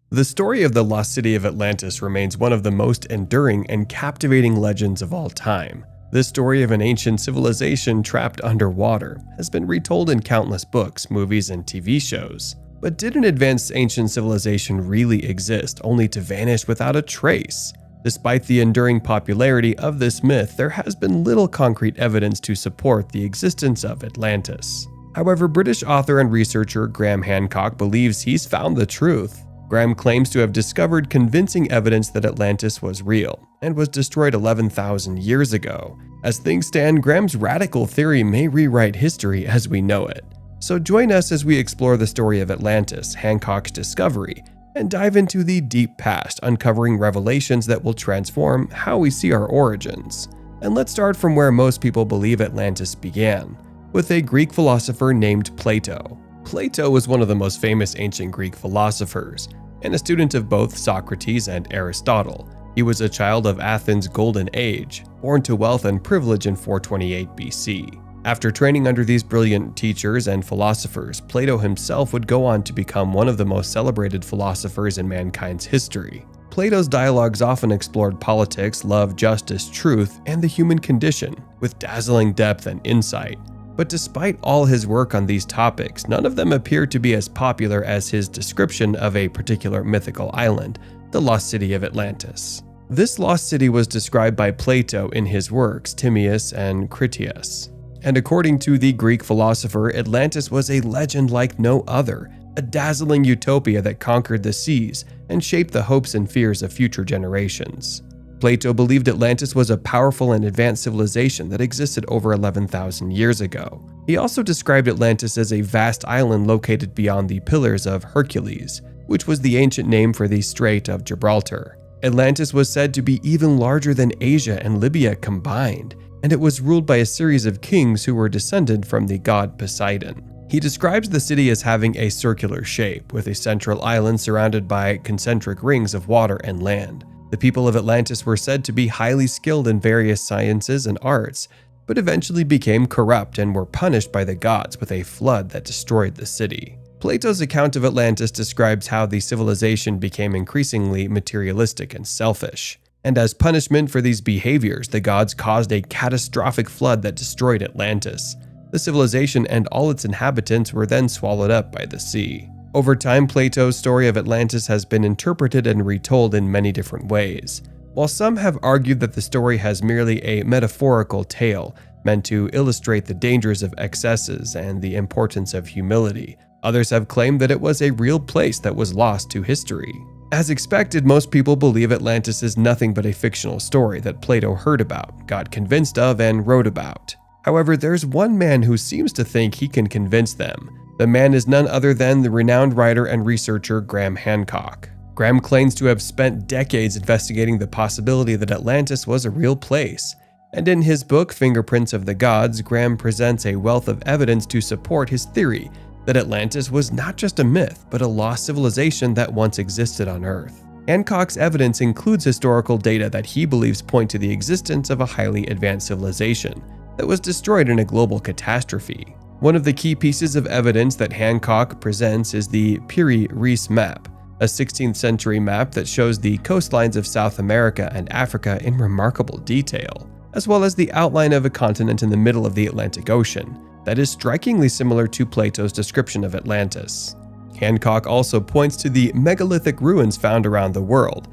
The story of the lost city of Atlantis remains one of the most enduring and captivating legends of all time. This story of an ancient civilization trapped underwater has been retold in countless books, movies, and TV shows. But did an advanced ancient civilization really exist, only to vanish without a trace? Despite the enduring popularity of this myth, there has been little concrete evidence to support the existence of Atlantis. However, British author and researcher Graham Hancock believes he's found the truth. Graham claims to have discovered convincing evidence that Atlantis was real and was destroyed 11,000 years ago. As things stand, Graham's radical theory may rewrite history as we know it. So join us as we explore the story of Atlantis, Hancock's discovery, and dive into the deep past, uncovering revelations that will transform how we see our origins. And let's start from where most people believe Atlantis began, with a Greek philosopher named Plato. Plato was one of the most famous ancient Greek philosophers, and a student of both Socrates and Aristotle. He was a child of Athens' golden age, born to wealth and privilege in 428 BC. After training under these brilliant teachers and philosophers, Plato himself would go on to become one of the most celebrated philosophers in mankind's history. Plato's dialogues often explored politics, love, justice, truth, and the human condition, with dazzling depth and insight. But despite all his work on these topics, none of them appear to be as popular as his description of a particular mythical island, the lost city of Atlantis. This lost city was described by Plato in his works Timaeus and Critias. And according to the Greek philosopher, Atlantis was a legend like no other, a dazzling utopia that conquered the seas and shaped the hopes and fears of future generations. Plato believed Atlantis was a powerful and advanced civilization that existed over 11,000 years ago. He also described Atlantis as a vast island located beyond the Pillars of Hercules, which was the ancient name for the Strait of Gibraltar. Atlantis was said to be even larger than Asia and Libya combined, and it was ruled by a series of kings who were descended from the god Poseidon. He describes the city as having a circular shape, with a central island surrounded by concentric rings of water and land. The people of Atlantis were said to be highly skilled in various sciences and arts, but eventually became corrupt and were punished by the gods with a flood that destroyed the city. Plato's account of Atlantis describes how the civilization became increasingly materialistic and selfish. And as punishment for these behaviors, the gods caused a catastrophic flood that destroyed Atlantis. The civilization and all its inhabitants were then swallowed up by the sea. Over time, Plato's story of Atlantis has been interpreted and retold in many different ways. While some have argued that the story has merely a metaphorical tale meant to illustrate the dangers of excesses and the importance of humility, others have claimed that it was a real place that was lost to history. As expected, most people believe Atlantis is nothing but a fictional story that Plato heard about, got convinced of, and wrote about. However, there's one man who seems to think he can convince them. The man is none other than the renowned writer and researcher Graham Hancock. Graham claims to have spent decades investigating the possibility that Atlantis was a real place. And in his book, Fingerprints of the Gods, Graham presents a wealth of evidence to support his theory that Atlantis was not just a myth, but a lost civilization that once existed on Earth. Hancock's evidence includes historical data that he believes point to the existence of a highly advanced civilization that was destroyed in a global catastrophe. One of the key pieces of evidence that Hancock presents is the Piri-Reis map, a 16th century map that shows the coastlines of South America and Africa in remarkable detail, as well as the outline of a continent in the middle of the Atlantic Ocean that is strikingly similar to Plato's description of Atlantis. Hancock also points to the megalithic ruins found around the world,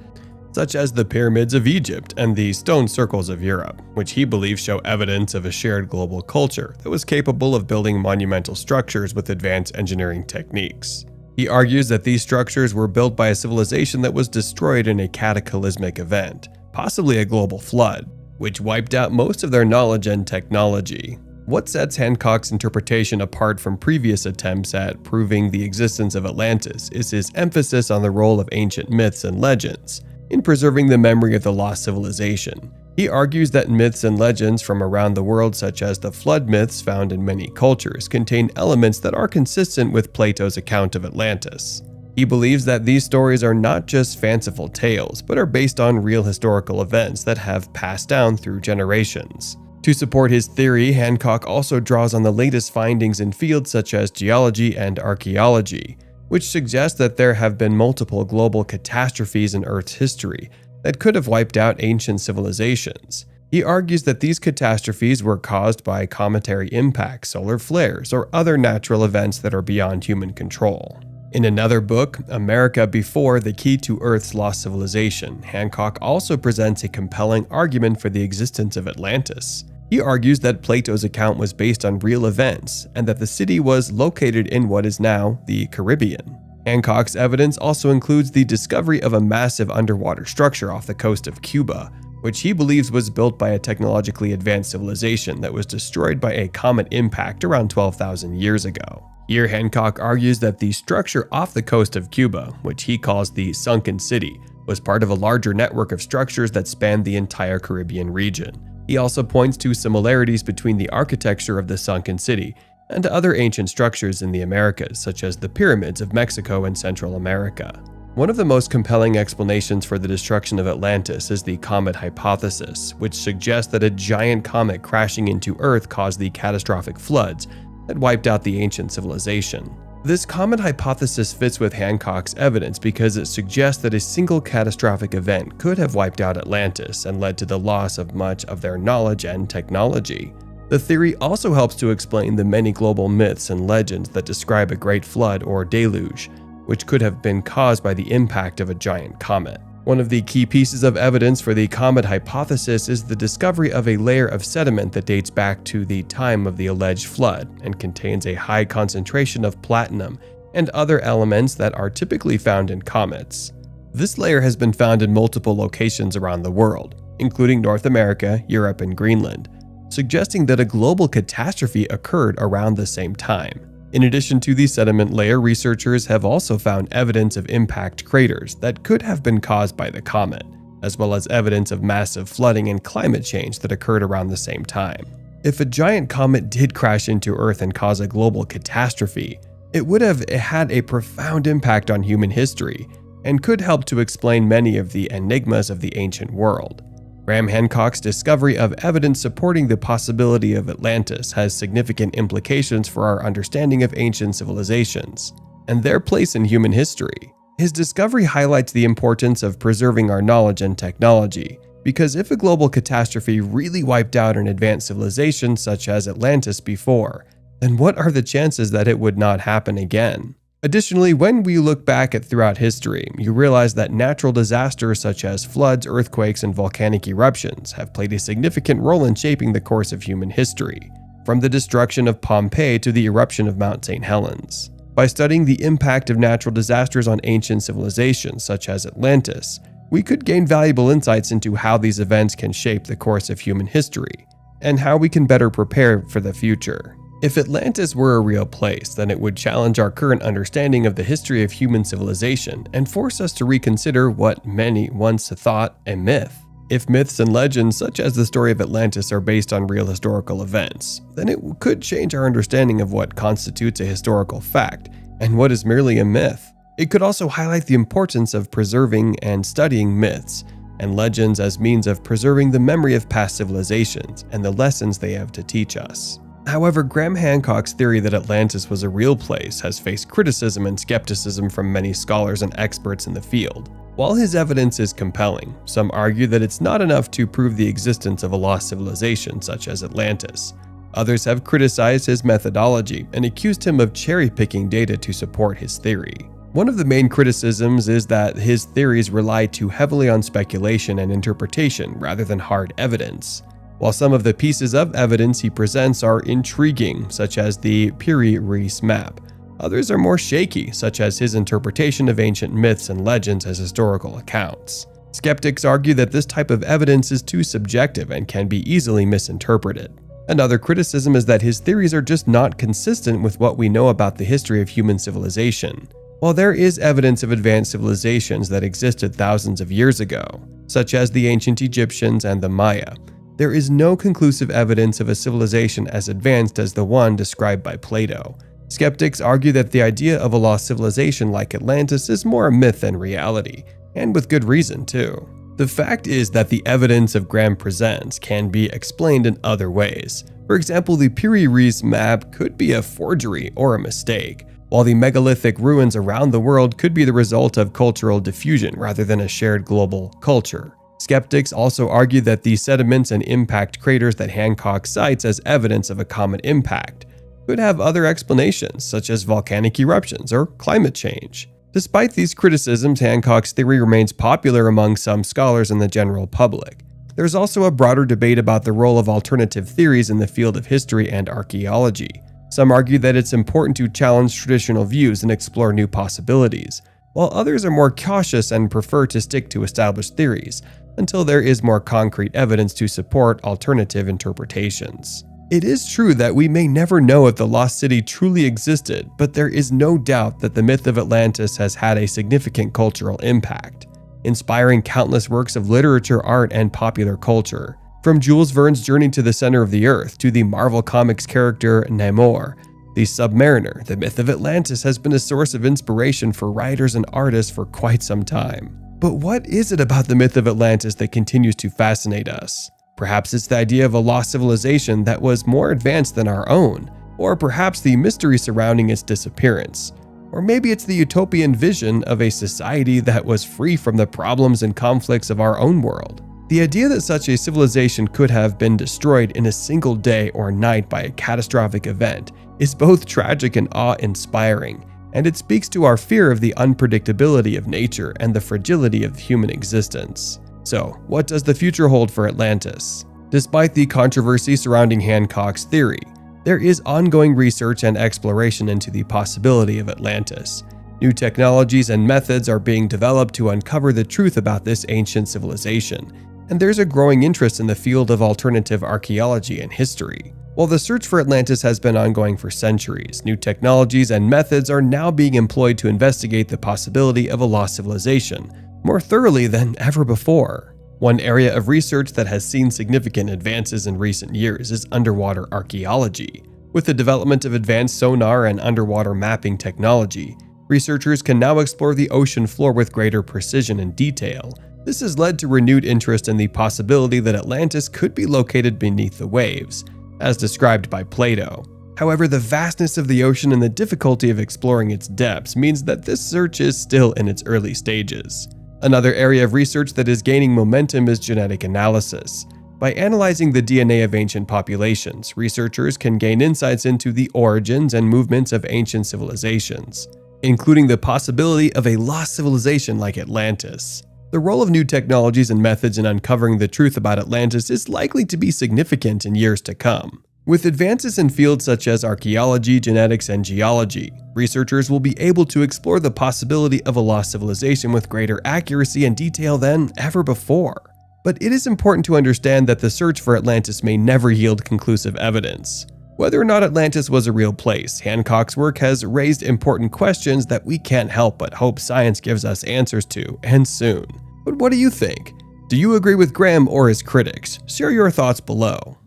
such as the pyramids of Egypt and the stone circles of Europe, which he believes show evidence of a shared global culture that was capable of building monumental structures with advanced engineering techniques. He argues that these structures were built by a civilization that was destroyed in a cataclysmic event, possibly a global flood, which wiped out most of their knowledge and technology. What sets Hancock's interpretation apart from previous attempts at proving the existence of Atlantis is his emphasis on the role of ancient myths and legends in preserving the memory of the lost civilization. He argues that myths and legends from around the world, such as the flood myths found in many cultures, contain elements that are consistent with Plato's account of Atlantis. He believes that these stories are not just fanciful tales, but are based on real historical events that have passed down through generations. To support his theory, Hancock also draws on the latest findings in fields such as geology and archaeology, which suggests that there have been multiple global catastrophes in Earth's history that could have wiped out ancient civilizations. He argues that these catastrophes were caused by cometary impacts, solar flares, or other natural events that are beyond human control. In another book, America Before: The Key to Earth's Lost Civilization, Hancock also presents a compelling argument for the existence of Atlantis. He argues that Plato's account was based on real events and that the city was located in what is now the Caribbean. Hancock's evidence also includes the discovery of a massive underwater structure off the coast of Cuba, which he believes was built by a technologically advanced civilization that was destroyed by a comet impact around 12,000 years ago. Here, Hancock argues that the structure off the coast of Cuba, which he calls the Sunken City, was part of a larger network of structures that spanned the entire Caribbean region. He also points to similarities between the architecture of the Sunken City and other ancient structures in the Americas, such as the pyramids of Mexico and Central America. One of the most compelling explanations for the destruction of Atlantis is the comet hypothesis, which suggests that a giant comet crashing into Earth caused the catastrophic floods that wiped out the ancient civilization. This comet hypothesis fits with Hancock's evidence because it suggests that a single catastrophic event could have wiped out Atlantis and led to the loss of much of their knowledge and technology. The theory also helps to explain the many global myths and legends that describe a great flood or deluge, which could have been caused by the impact of a giant comet. One of the key pieces of evidence for the comet hypothesis is the discovery of a layer of sediment that dates back to the time of the alleged flood and contains a high concentration of platinum and other elements that are typically found in comets. This layer has been found in multiple locations around the world, including North America, Europe, and Greenland, suggesting that a global catastrophe occurred around the same time. In addition to the sediment layer, researchers have also found evidence of impact craters that could have been caused by the comet, as well as evidence of massive flooding and climate change that occurred around the same time. If a giant comet did crash into Earth and cause a global catastrophe, it would have had a profound impact on human history and could help to explain many of the enigmas of the ancient world. Graham Hancock's discovery of evidence supporting the possibility of Atlantis has significant implications for our understanding of ancient civilizations and their place in human history. His discovery highlights the importance of preserving our knowledge and technology, because if a global catastrophe really wiped out an advanced civilization such as Atlantis before, then what are the chances that it would not happen again? Additionally, when we look back at throughout history, you realize that natural disasters such as floods, earthquakes, and volcanic eruptions have played a significant role in shaping the course of human history, from the destruction of Pompeii to the eruption of Mount St. Helens. By studying the impact of natural disasters on ancient civilizations such as Atlantis, we could gain valuable insights into how these events can shape the course of human history, and how we can better prepare for the future. If Atlantis were a real place, then it would challenge our current understanding of the history of human civilization and force us to reconsider what many once thought a myth. If myths and legends such as the story of Atlantis are based on real historical events, then it could change our understanding of what constitutes a historical fact and what is merely a myth. It could also highlight the importance of preserving and studying myths and legends as means of preserving the memory of past civilizations and the lessons they have to teach us. However, Graham Hancock's theory that Atlantis was a real place has faced criticism and skepticism from many scholars and experts in the field. While his evidence is compelling, some argue that it's not enough to prove the existence of a lost civilization such as Atlantis. Others have criticized his methodology and accused him of cherry-picking data to support his theory. One of the main criticisms is that his theories rely too heavily on speculation and interpretation rather than hard evidence. While some of the pieces of evidence he presents are intriguing, such as the Piri-Reis map, others are more shaky, such as his interpretation of ancient myths and legends as historical accounts. Skeptics argue that this type of evidence is too subjective and can be easily misinterpreted. Another criticism is that his theories are just not consistent with what we know about the history of human civilization. While there is evidence of advanced civilizations that existed thousands of years ago, such as the ancient Egyptians and the Maya, there is no conclusive evidence of a civilization as advanced as the one described by Plato. Skeptics argue that the idea of a lost civilization like Atlantis is more a myth than reality, and with good reason too. The fact is that the evidence of Graham presents can be explained in other ways. For example, the Piri-Reis map could be a forgery or a mistake, while the megalithic ruins around the world could be the result of cultural diffusion rather than a shared global culture. Skeptics also argue that the sediments and impact craters that Hancock cites as evidence of a comet impact could have other explanations, such as volcanic eruptions or climate change. Despite these criticisms, Hancock's theory remains popular among some scholars and the general public. There's also a broader debate about the role of alternative theories in the field of history and archaeology. Some argue that it's important to challenge traditional views and explore new possibilities, while others are more cautious and prefer to stick to established theories until there is more concrete evidence to support alternative interpretations. It is true that we may never know if the lost city truly existed, but there is no doubt that the myth of Atlantis has had a significant cultural impact, inspiring countless works of literature, art, and popular culture. From Jules Verne's Journey to the Center of the Earth to the Marvel Comics character Namor, the Submariner, the myth of Atlantis has been a source of inspiration for writers and artists for quite some time. But what is it about the myth of Atlantis that continues to fascinate us? Perhaps it's the idea of a lost civilization that was more advanced than our own, or perhaps the mystery surrounding its disappearance. Or maybe it's the utopian vision of a society that was free from the problems and conflicts of our own world. The idea that such a civilization could have been destroyed in a single day or night by a catastrophic event is both tragic and awe-inspiring, and it speaks to our fear of the unpredictability of nature and the fragility of human existence. So, what does the future hold for Atlantis? Despite the controversy surrounding Hancock's theory, there is ongoing research and exploration into the possibility of Atlantis. New technologies and methods are being developed to uncover the truth about this ancient civilization, and there's a growing interest in the field of alternative archaeology and history. While the search for Atlantis has been ongoing for centuries, new technologies and methods are now being employed to investigate the possibility of a lost civilization more thoroughly than ever before. One area of research that has seen significant advances in recent years is underwater archaeology. With the development of advanced sonar and underwater mapping technology, researchers can now explore the ocean floor with greater precision and detail. This has led to renewed interest in the possibility that Atlantis could be located beneath the waves, as described by Plato. However, the vastness of the ocean and the difficulty of exploring its depths means that this search is still in its early stages. Another area of research that is gaining momentum is genetic analysis. By analyzing the DNA of ancient populations, researchers can gain insights into the origins and movements of ancient civilizations, including the possibility of a lost civilization like Atlantis. The role of new technologies and methods in uncovering the truth about Atlantis is likely to be significant in years to come. With advances in fields such as archaeology, genetics, and geology, researchers will be able to explore the possibility of a lost civilization with greater accuracy and detail than ever before. But it is important to understand that the search for Atlantis may never yield conclusive evidence. Whether or not Atlantis was a real place, Hancock's work has raised important questions that we can't help but hope science gives us answers to, and soon. But what do you think? Do you agree with Graham or his critics? Share your thoughts below.